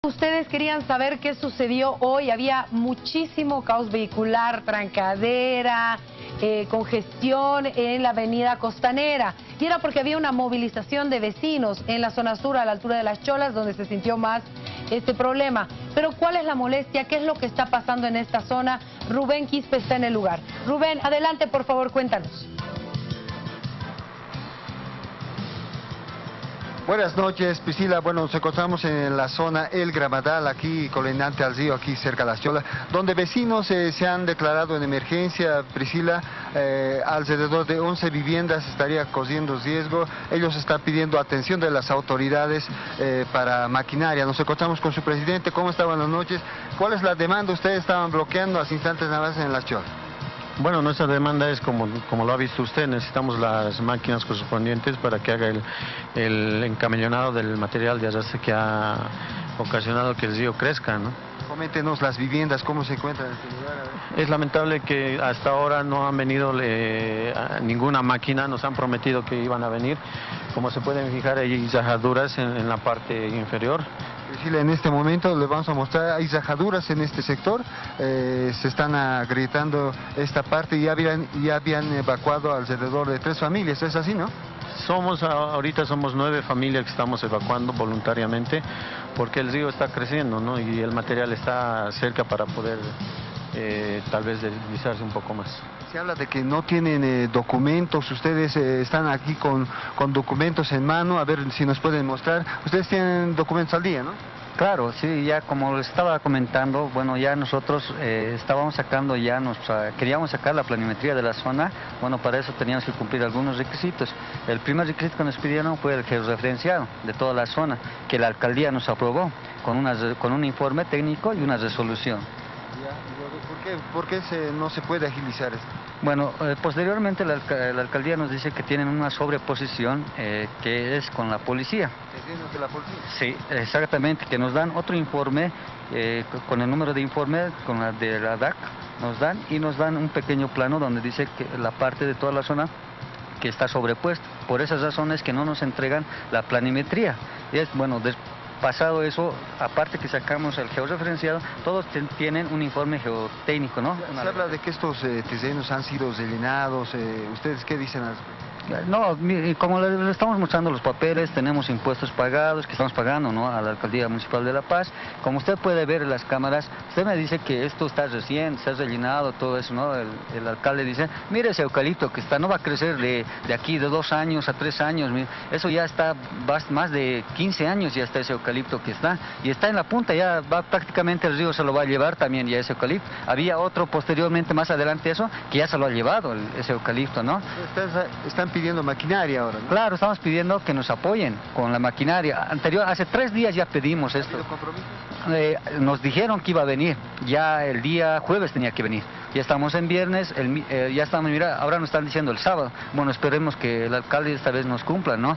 Ustedes querían saber qué sucedió hoy. Había muchísimo caos vehicular, trancadera, congestión en la avenida Costanera. Y era porque había una movilización de vecinos en la zona sur, a la altura de Las Cholas, donde se sintió más este problema. Pero ¿cuál es la molestia? ¿Qué es lo que está pasando en esta zona? Rubén Quispe está en el lugar. Rubén, adelante, por favor, cuéntanos. Buenas noches, Priscila. Bueno, nos encontramos en la zona El Gramadal, aquí colindante al río, aquí cerca de Las Cholas, donde vecinos se han declarado en emergencia, Priscila. Alrededor de 11 viviendas estaría corriendo riesgo. Ellos están pidiendo atención de las autoridades para maquinaria. Nos encontramos con su presidente. ¿Cómo está? Buenas noches. ¿Cuál es la demanda? Ustedes estaban bloqueando hace instantes nada más en Las Cholas. Bueno, nuestra demanda es, como lo ha visto usted, necesitamos las máquinas correspondientes para que haga el encamellonado del material de arrastre que ha ocasionado que el río crezca, ¿no? Coméntenos las viviendas, ¿cómo se encuentran en este lugar? Es lamentable que hasta ahora no han venido ninguna máquina, nos han prometido que iban a venir. Como se pueden fijar, hay rajaduras en la parte inferior. Priscila, en este momento les vamos a mostrar, hay rajaduras en este sector, se están agrietando esta parte y ya habían evacuado alrededor de 3 familias, ¿es así, no? Ahorita somos 9 familias que estamos evacuando voluntariamente porque el río está creciendo, ¿no? Y el material está cerca para poder tal vez deslizarse un poco más. Se habla de que no tienen documentos, ustedes están aquí con documentos en mano, a ver si nos pueden mostrar. Ustedes tienen documentos al día, ¿no? Claro, sí, ya como les estaba comentando, bueno, ya nosotros estábamos sacando ya queríamos sacar la planimetría de la zona. Bueno, para eso teníamos que cumplir algunos requisitos. El primer requisito que nos pidieron fue el georreferenciado de toda la zona, que la alcaldía nos aprobó con un informe técnico y una resolución. ¿Por qué no se puede agilizar esto? Bueno, posteriormente la alcaldía nos dice que tienen una sobreposición que es con la policía. ¿De la policía? Sí, exactamente, que nos dan otro informe con el número de informe con la de la DAC, nos dan un pequeño plano donde dice que la parte de toda la zona que está sobrepuesta. Por esas razones que no nos entregan la planimetría. Pasado eso, aparte que sacamos el georreferenciado, todos tienen un informe geotécnico, ¿no? Se habla de que estos terrenos han sido rellenados, ¿ustedes qué dicen? No, como le estamos mostrando los papeles, tenemos impuestos pagados, que estamos pagando, ¿no?, a la Alcaldía Municipal de La Paz. Como usted puede ver en las cámaras, usted me dice que esto está recién, se ha rellenado, todo eso, ¿no? El alcalde dice, mire ese eucalipto que está, no va a crecer de aquí de 2 años a 3 años, eso ya está, más de 15 años ya está ese eucalipto que está, y está en la punta, ya va prácticamente el río se lo va a llevar también ya ese eucalipto. Había otro posteriormente, más adelante eso, que ya se lo ha llevado ese eucalipto, ¿no? Están pidiendo maquinaria ahora, ¿no? Claro, estamos pidiendo que nos apoyen con la maquinaria. Hace 3 días ya pedimos esto. ¿Ha habido compromisos? Nos dijeron que iba a venir, ya el día jueves tenía que venir. Ya estamos en viernes, ya estamos, mira, ahora nos están diciendo el sábado. Bueno, esperemos que el alcalde esta vez nos cumpla, ¿no?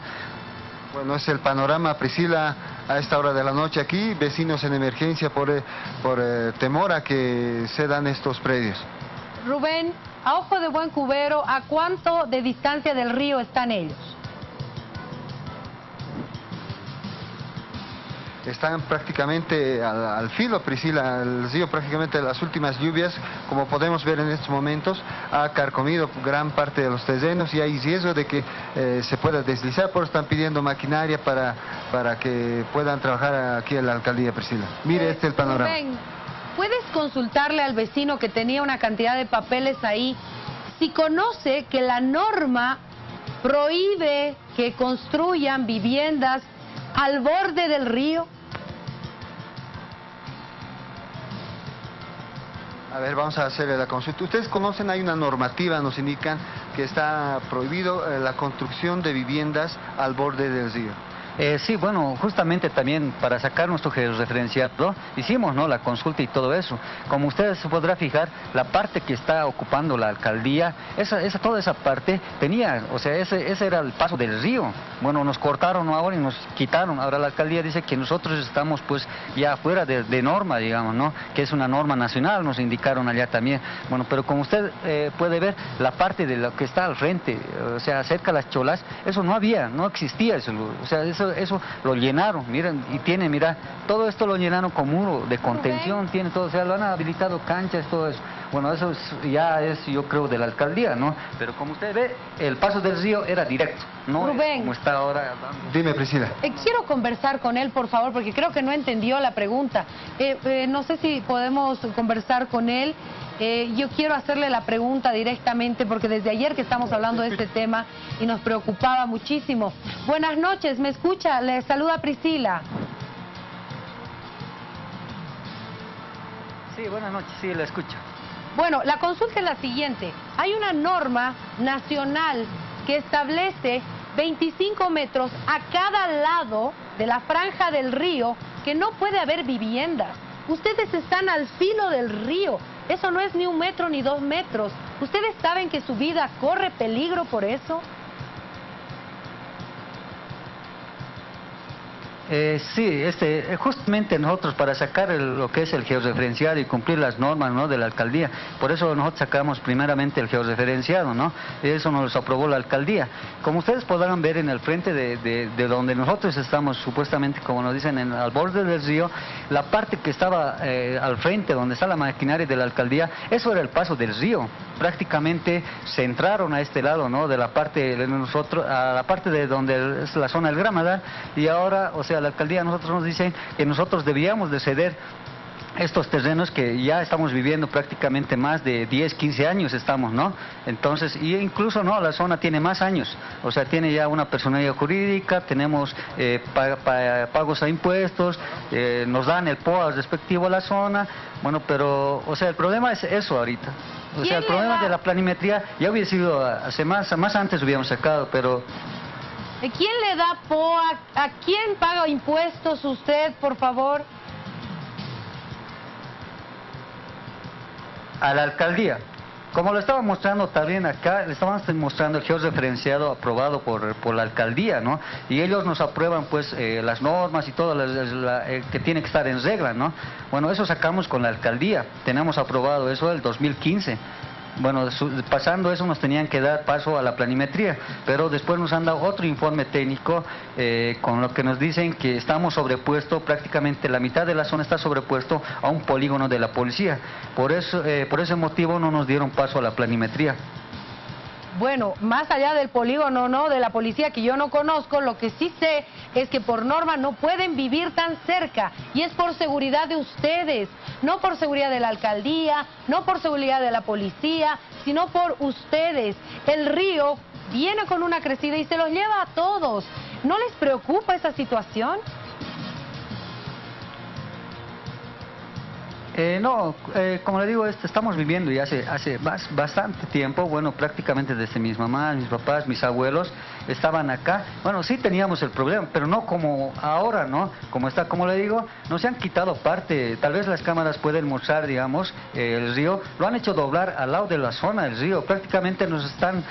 Bueno, es el panorama, Priscila, a esta hora de la noche aquí, vecinos en emergencia por temor a que cedan estos predios. Rubén, a ojo de buen cubero, ¿a cuánto de distancia del río están ellos? Están prácticamente al filo, Priscila. El río prácticamente las últimas lluvias, como podemos ver en estos momentos, ha carcomido gran parte de los terrenos y hay riesgo de que se pueda deslizar, por eso están pidiendo maquinaria para que puedan trabajar aquí en la alcaldía, Priscila. Mire, este es el panorama. Rubén, ¿puedes consultarle al vecino que tenía una cantidad de papeles ahí si conoce que la norma prohíbe que construyan viviendas al borde del río? A ver, vamos a hacer la consulta. Ustedes conocen, hay una normativa, nos indican que está prohibido la construcción de viviendas al borde del río. Sí, bueno, justamente también para sacar nuestro georreferenciado hicimos, ¿no?, la consulta y todo eso. Como ustedes se podrá fijar, la parte que está ocupando la alcaldía, toda esa parte tenía, o sea, ese era el paso del río. Bueno, nos cortaron ahora y nos quitaron. Ahora la alcaldía dice que nosotros estamos pues ya fuera de norma, digamos, ¿no?, que es una norma nacional, nos indicaron allá también. Bueno, pero como usted puede ver, la parte de lo que está al frente, o sea, cerca de Las Cholas, eso no existía eso, o sea, eso eso lo llenaron, miren, y tiene, mira, todo esto lo llenaron con muro de contención, tiene todo, o sea, lo han habilitado canchas, todo eso. Bueno, eso ya es, yo creo, de la alcaldía, ¿no? Pero como usted ve, el paso del río era directo, no Rubén, como está ahora. Dime, Priscila. Quiero conversar con él, por favor, porque creo que no entendió la pregunta. No sé si podemos conversar con él. Yo quiero hacerle la pregunta directamente, porque desde ayer que estamos hablando de este tema y nos preocupaba muchísimo. Buenas noches, ¿me escucha? Le saluda Priscila. Sí, buenas noches, sí, la escucho. Bueno, la consulta es la siguiente. Hay una norma nacional que establece 25 metros a cada lado de la franja del río, que no puede haber viviendas. Ustedes están al filo del río. Eso no es ni 1 metro ni 2 metros. ¿Ustedes saben que su vida corre peligro por eso? Sí, justamente nosotros para sacar lo que es el georreferenciado y cumplir las normas, ¿no?, de la alcaldía, por eso nosotros sacamos primeramente el georreferenciado, ¿no? Eso nos aprobó la alcaldía. Como ustedes podrán ver en el frente de donde nosotros estamos, supuestamente, como nos dicen, al borde del río, la parte que estaba al frente, donde está la maquinaria de la alcaldía, eso era el paso del río. Prácticamente se entraron a este lado, ¿no?, de la parte de nosotros, a la parte de donde es la zona del Gramadal, y ahora, o sea, la alcaldía a nosotros nos dicen que nosotros debíamos de ceder estos terrenos que ya estamos viviendo prácticamente más de 10, 15 años estamos, ¿no? Entonces, y incluso, ¿no?, la zona tiene más años, o sea, tiene ya una personalidad jurídica, tenemos pagos a impuestos, nos dan el POA respectivo a la zona, bueno, pero, o sea, el problema es eso ahorita. O sea, el problema de la planimetría ya hubiera sido hace más antes hubiéramos sacado, pero... ¿Quién le da POA? ¿A quién paga impuestos usted, por favor? A la alcaldía. Como lo estaba mostrando también acá, le estaban mostrando el georreferenciado aprobado por la alcaldía, ¿no? Y ellos nos aprueban, pues, las normas y todo que tiene que estar en regla, ¿no? Bueno, eso sacamos con la alcaldía. Tenemos aprobado eso el 2015. Bueno, pasando eso nos tenían que dar paso a la planimetría, pero después nos han dado otro informe técnico con lo que nos dicen que estamos sobrepuesto, prácticamente la mitad de la zona está sobrepuesto a un polígono de la policía. Por ese motivo no nos dieron paso a la planimetría. Bueno, más allá del polígono, ¿no?, de la policía, que yo no conozco, lo que sí sé es que por norma no pueden vivir tan cerca, y es por seguridad de ustedes, no por seguridad de la alcaldía, no por seguridad de la policía, sino por ustedes. El río viene con una crecida y se los lleva a todos. ¿No les preocupa esa situación? No, como le digo, estamos viviendo ya hace bastante tiempo, bueno, prácticamente desde mis mamás, mis papás, mis abuelos estaban acá. Bueno, sí teníamos el problema, pero no como ahora, ¿no? Como le digo, nos han quitado parte, tal vez las cámaras pueden mostrar, digamos, el río, lo han hecho doblar al lado de la zona del río, prácticamente nos están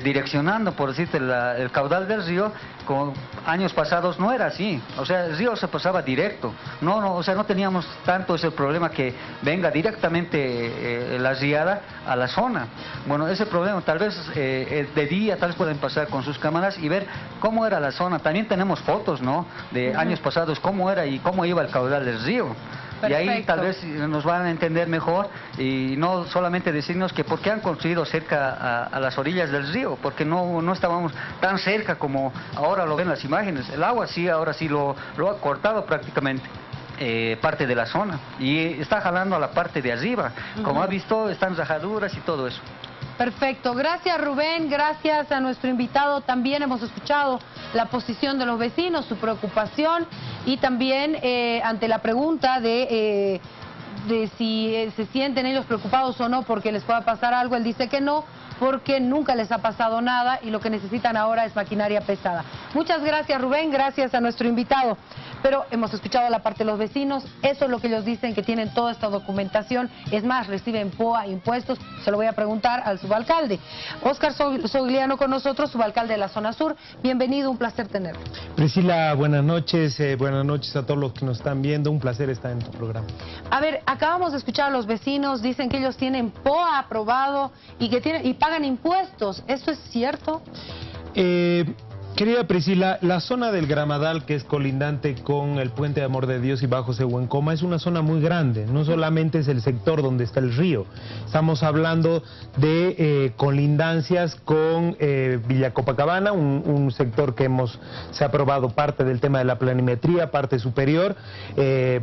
direccionando, por decirte, el caudal del río. Como años pasados no era así, o sea, el río se pasaba directo, o sea, no teníamos tanto ese problema que venga directamente la riada a la zona. Bueno, ese problema tal vez de día tal vez pueden pasar con sus cámaras y ver cómo era la zona. También tenemos fotos, ¿no?, de años pasados, cómo era y cómo iba el caudal del río. Perfecto. Y ahí tal vez nos van a entender mejor y no solamente decirnos que por qué han construido cerca a las orillas del río, porque no estábamos tan cerca como ahora lo ven las imágenes. El agua sí, ahora sí lo ha cortado prácticamente. Parte de la zona y está jalando a la parte de arriba. Como ha visto, están rajaduras y todo eso. Perfecto, gracias Rubén, gracias a nuestro invitado. También hemos escuchado la posición de los vecinos, su preocupación y también ante la pregunta de si se sienten ellos preocupados o no porque les pueda pasar algo, él dice que no, porque nunca les ha pasado nada y lo que necesitan ahora es maquinaria pesada. Muchas gracias Rubén, gracias a nuestro invitado. Pero hemos escuchado la parte de los vecinos, eso es lo que ellos dicen, que tienen toda esta documentación, es más, reciben POA, impuestos, se lo voy a preguntar al subalcalde. Óscar Sogliano con nosotros, subalcalde de la zona sur, bienvenido, un placer tenerlo. Priscila, buenas noches a todos los que nos están viendo, un placer estar en tu programa. A ver, acabamos de escuchar a los vecinos, dicen que ellos tienen POA aprobado y que pagan impuestos, ¿eso es cierto? Querida Priscila, la zona del Gramadal, que es colindante con el Puente de Amor de Dios y Bajo Sehuencoma, es una zona muy grande. No solamente es el sector donde está el río. Estamos hablando de colindancias con Villa Copacabana, un sector que se ha aprobado parte del tema de la planimetría, parte superior,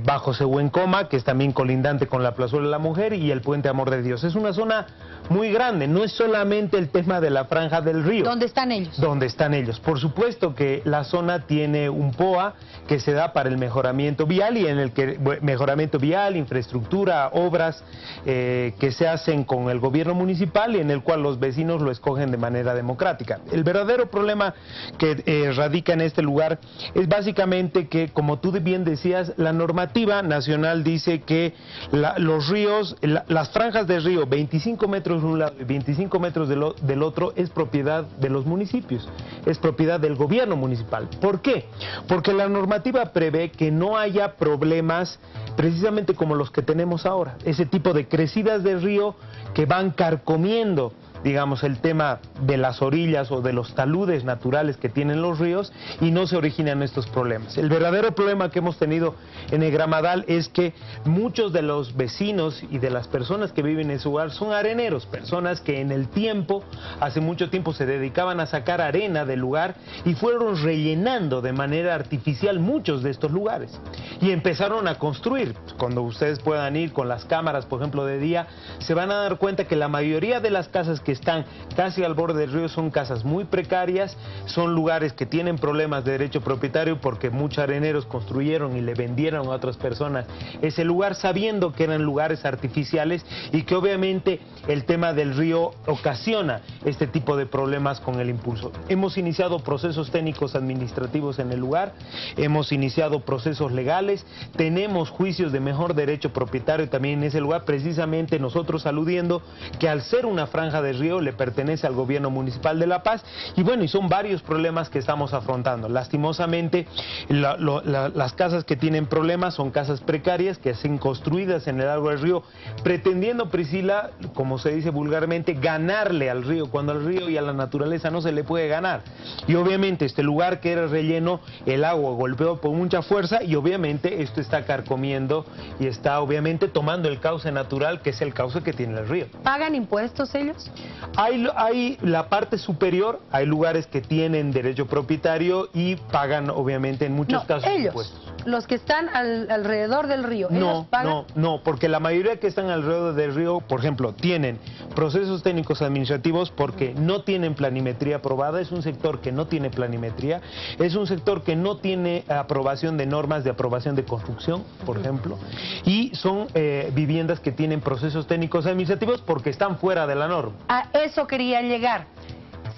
Bajo Sehuencoma, que es también colindante con la Plazuela de la Mujer, y el Puente de Amor de Dios. Es una zona muy grande, no es solamente el tema de la franja del río. ¿Dónde están ellos? ¿Dónde están ellos? Por supuesto que la zona tiene un POA que se da para el mejoramiento vial, y en el que mejoramiento vial, infraestructura, obras que se hacen con el gobierno municipal y en el cual los vecinos lo escogen de manera democrática. El verdadero problema que radica en este lugar es básicamente que, como tú bien decías, la normativa nacional dice que los ríos, las franjas de río, 25 metros de un lado y 25 metros del otro, es propiedad de los municipios, es propiedad del gobierno municipal. ¿Por qué? Porque la normativa prevé que no haya problemas precisamente como los que tenemos ahora, ese tipo de crecidas de río que van carcomiendo, digamos, el tema de las orillas o de los taludes naturales que tienen los ríos, y no se originan estos problemas. El verdadero problema que hemos tenido en el Gramadal es que muchos de los vecinos y de las personas que viven en ese lugar son areneros, personas que en el tiempo, hace mucho tiempo, se dedicaban a sacar arena del lugar y fueron rellenando de manera artificial muchos de estos lugares y empezaron a construir. Cuando ustedes puedan ir con las cámaras, por ejemplo, de día, se van a dar cuenta que la mayoría de las casas que están casi al borde del río son casas muy precarias, son lugares que tienen problemas de derecho propietario porque muchos areneros construyeron y le vendieron a otras personas ese lugar sabiendo que eran lugares artificiales, y que obviamente el tema del río ocasiona este tipo de problemas con el impulso. Hemos iniciado procesos técnicos administrativos en el lugar, hemos iniciado procesos legales, tenemos juicios de mejor derecho propietario también en ese lugar, precisamente nosotros aludiendo que al ser una franja de río le pertenece al gobierno municipal de La Paz, y bueno, y son varios problemas que estamos afrontando. Lastimosamente, las casas que tienen problemas son casas precarias que son construidas en el largo del río, pretendiendo, Priscila, como se dice vulgarmente, ganarle al río, cuando al río y a la naturaleza no se le puede ganar. Y obviamente este lugar que era relleno, el agua golpeó con mucha fuerza, y obviamente esto está carcomiendo y está obviamente tomando el cauce natural, que es el cauce que tiene el río. ¿Pagan impuestos ellos? Hay la parte superior, hay lugares que tienen derecho propietario y pagan obviamente en muchos casos ellos, impuestos. Los que están alrededor del río, ¿ellos pagan? No, porque la mayoría que están alrededor del río, por ejemplo, tienen procesos técnicos administrativos porque no tienen planimetría aprobada, es un sector que no tiene planimetría, es un sector que no tiene aprobación de normas de aprobación de construcción, por ejemplo, y son viviendas que tienen procesos técnicos administrativos porque están fuera de la norma. A eso quería llegar.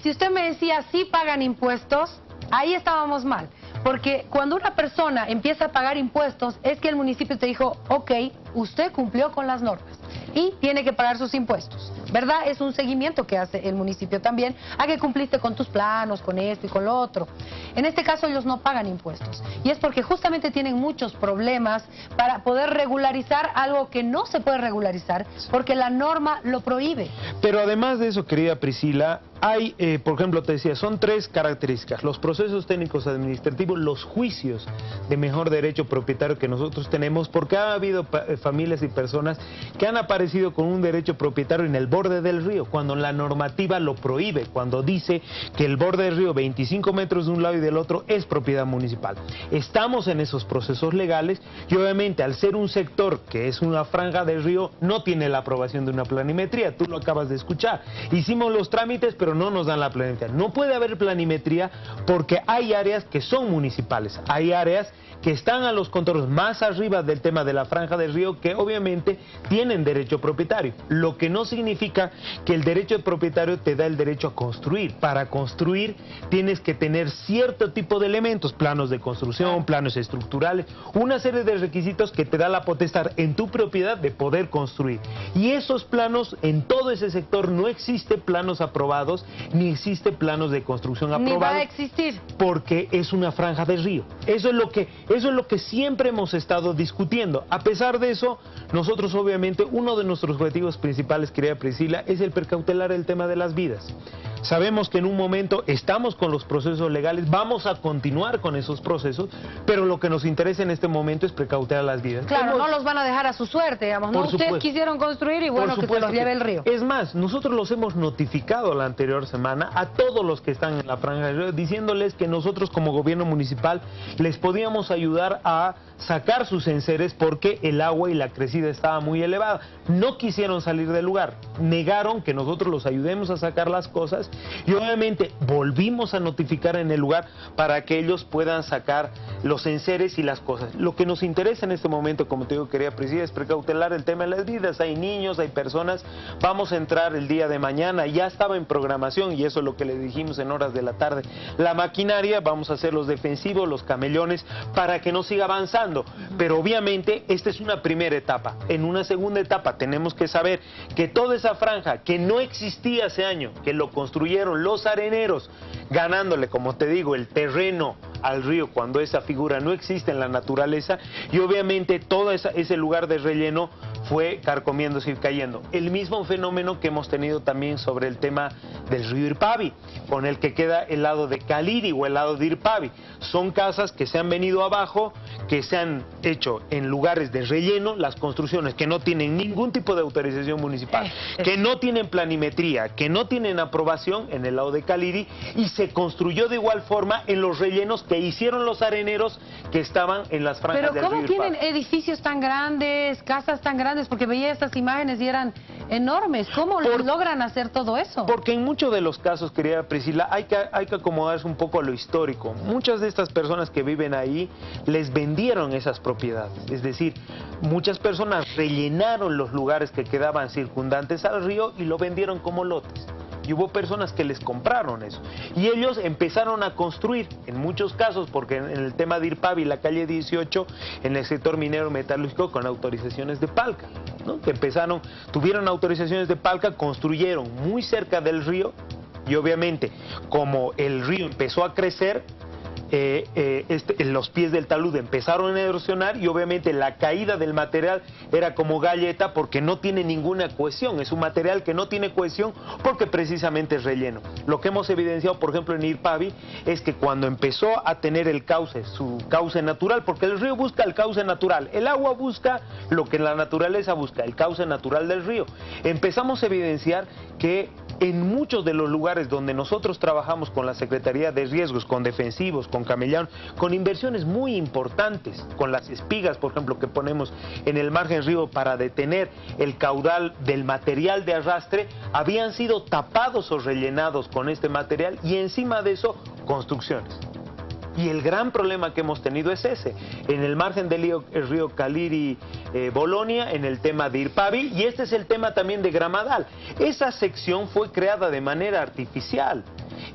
Si usted me decía, sí pagan impuestos, ahí estábamos mal. Porque cuando una persona empieza a pagar impuestos, es que el municipio te dijo, ok, usted cumplió con las normas y tiene que pagar sus impuestos, ¿verdad? Es un seguimiento que hace el municipio también, a que cumpliste con tus planos, con esto y con lo otro. En este caso ellos no pagan impuestos, y es porque justamente tienen muchos problemas para poder regularizar algo que no se puede regularizar, porque la norma lo prohíbe. Pero además de eso, querida Priscila, hay, por ejemplo, te decía, son tres características: los procesos técnicos administrativos, los juicios de mejor derecho propietario que nosotros tenemos, porque ha habido familias y personas que han aparecido con un derecho propietario en el borde del río, cuando la normativa lo prohíbe, cuando dice que el borde del río, 25 metros de un lado y del otro, es propiedad municipal. Estamos en esos procesos legales, y obviamente al ser un sector que es una franja del río, no tiene la aprobación de una planimetría, tú lo acabas de escuchar. Hicimos los trámites, pero no nos dan la planimetría. No puede haber planimetría porque hay áreas que son municipales, hay áreas que están a los contornos más arriba del tema de la franja del río, que obviamente tienen derecho propietario, lo que no significa que el derecho propietario te da el derecho a construir. Para construir tienes que tener cierto cierto tipo de elementos, planos de construcción, planos estructurales, una serie de requisitos que te da la potestad en tu propiedad de poder construir. Y esos planos, en todo ese sector no existe planos aprobados, ni existe planos de construcción aprobados. Ni va a existir. Porque es una franja de río. Eso es lo que siempre hemos estado discutiendo. A pesar de eso, nosotros obviamente, uno de nuestros objetivos principales, querida Priscila, es el precautelar el tema de las vidas. Sabemos que en un momento estamos con los procesos legales, vamos a continuar con esos procesos, pero lo que nos interesa en este momento es precautelar las vidas. Claro, no los van a dejar a su suerte, digamos, ¿no? Ustedes quisieron construir y bueno, que se los lleve el río. Es más, nosotros los hemos notificado la anterior semana a todos los que están en la franja del río, diciéndoles que nosotros como gobierno municipal les podíamos ayudar a sacar sus enseres porque el agua y la crecida estaba muy elevada. No quisieron salir del lugar, negaron que nosotros los ayudemos a sacar las cosas y obviamente volvimos a notificar en el lugar para que ellos puedan sacar los enseres y las cosas. Lo que nos interesa en este momento, como te digo, querida Priscila, es precautelar el tema de las vidas. Hay niños, hay personas, vamos a entrar el día de mañana, ya estaba en programación y eso es lo que le dijimos en horas de la tarde. La maquinaria, vamos a hacer los defensivos, los camellones, para que no siga avanzando. Pero obviamente esta es una primera etapa. En una segunda etapa tenemos que saber que toda esa franja que no existía hace años, que lo construyeron los areneros, ganándole, como te digo, el terreno al río cuando esa figura no existe en la naturaleza, y obviamente todo ese lugar de relleno fue carcomiéndose y cayendo. El mismo fenómeno que hemos tenido también sobre el tema del río Irpavi, con el que queda el lado de Caliri o el lado de Irpavi. Son casas que se han venido abajo, que se han hecho en lugares de relleno, las construcciones que no tienen ningún tipo de autorización municipal, que no tienen planimetría, que no tienen aprobación en el lado de Caliri, y se construyó de igual forma en los rellenos que hicieron los areneros que estaban en las franjas del río Irpavi. Pero ¿cómo tienen edificios tan grandes, casas tan grandes? Porque veía estas imágenes y eran enormes. ¿Cómo logran hacer todo eso? Porque en muchos de los casos, querida Priscila, hay que acomodarse un poco a lo histórico. Muchas de estas personas que viven ahí les vendieron esas propiedades. Es decir, muchas personas rellenaron los lugares que quedaban circundantes al río y lo vendieron como lotes. Y hubo personas que les compraron eso. Y ellos empezaron a construir, en muchos casos, porque en el tema de Irpavi, la calle 18, en el sector minero metalúrgico, con autorizaciones de Palca, ¿no? Que tuvieron autorizaciones de Palca, construyeron muy cerca del río, y obviamente, como el río empezó a crecer, los pies del talud empezaron a erosionar y obviamente la caída del material era como galleta porque no tiene ninguna cohesión, es un material que no tiene cohesión porque precisamente es relleno. Lo que hemos evidenciado, por ejemplo, en Irpavi, es que cuando empezó a tener el cauce, su cauce natural, porque el río busca el cauce natural, el agua busca lo que la naturaleza busca, el cauce natural del río, empezamos a evidenciar que en muchos de los lugares donde nosotros trabajamos con la Secretaría de Riesgos, con defensivos, con camellón, con inversiones muy importantes, con las espigas, por ejemplo, que ponemos en el margen río para detener el caudal del material de arrastre, habían sido tapados o rellenados con este material y encima de eso, construcciones. Y el gran problema que hemos tenido es ese, en el margen del río Caliri, Bolonia, en el tema de Irpavi, y este es el tema también de Gramadal. Esa sección fue creada de manera artificial.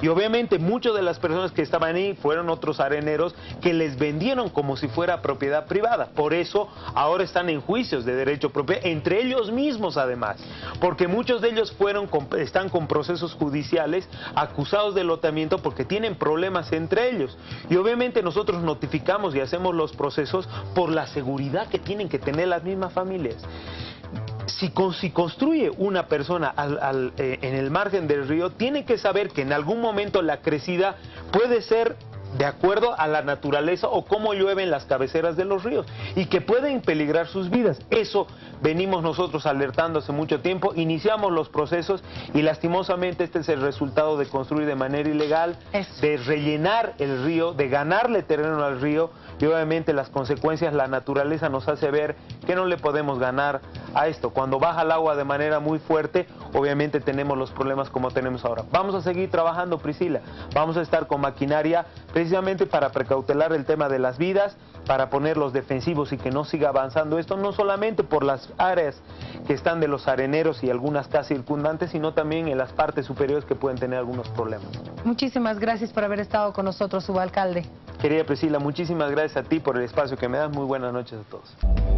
Y obviamente muchas de las personas que estaban ahí fueron otros areneros que les vendieron como si fuera propiedad privada. Por eso ahora están en juicios de derecho propio, entre ellos mismos además. Porque muchos de ellos están con procesos judiciales acusados de lotamiento porque tienen problemas entre ellos. Y obviamente nosotros notificamos y hacemos los procesos por la seguridad que tienen que tener las mismas familias. Si construye una persona en el margen del río, tiene que saber que en algún momento la crecida puede ser de acuerdo a la naturaleza o cómo llueven las cabeceras de los ríos y que pueden peligrar sus vidas. Eso venimos nosotros alertando hace mucho tiempo, iniciamos los procesos y lastimosamente este es el resultado de construir de manera ilegal, de rellenar el río, de ganarle terreno al río y obviamente las consecuencias la naturaleza nos hace ver que no le podemos ganar a esto. Cuando baja el agua de manera muy fuerte, obviamente tenemos los problemas como tenemos ahora. Vamos a seguir trabajando, Priscila. Vamos a estar con maquinaria precisamente para precautelar el tema de las vidas, para poner los defensivos y que no siga avanzando esto, no solamente por las áreas que están de los areneros y algunas casas circundantes, sino también en las partes superiores que pueden tener algunos problemas. Muchísimas gracias por haber estado con nosotros, subalcalde. Querida Priscila, muchísimas gracias a ti por el espacio que me das. Muy buenas noches a todos.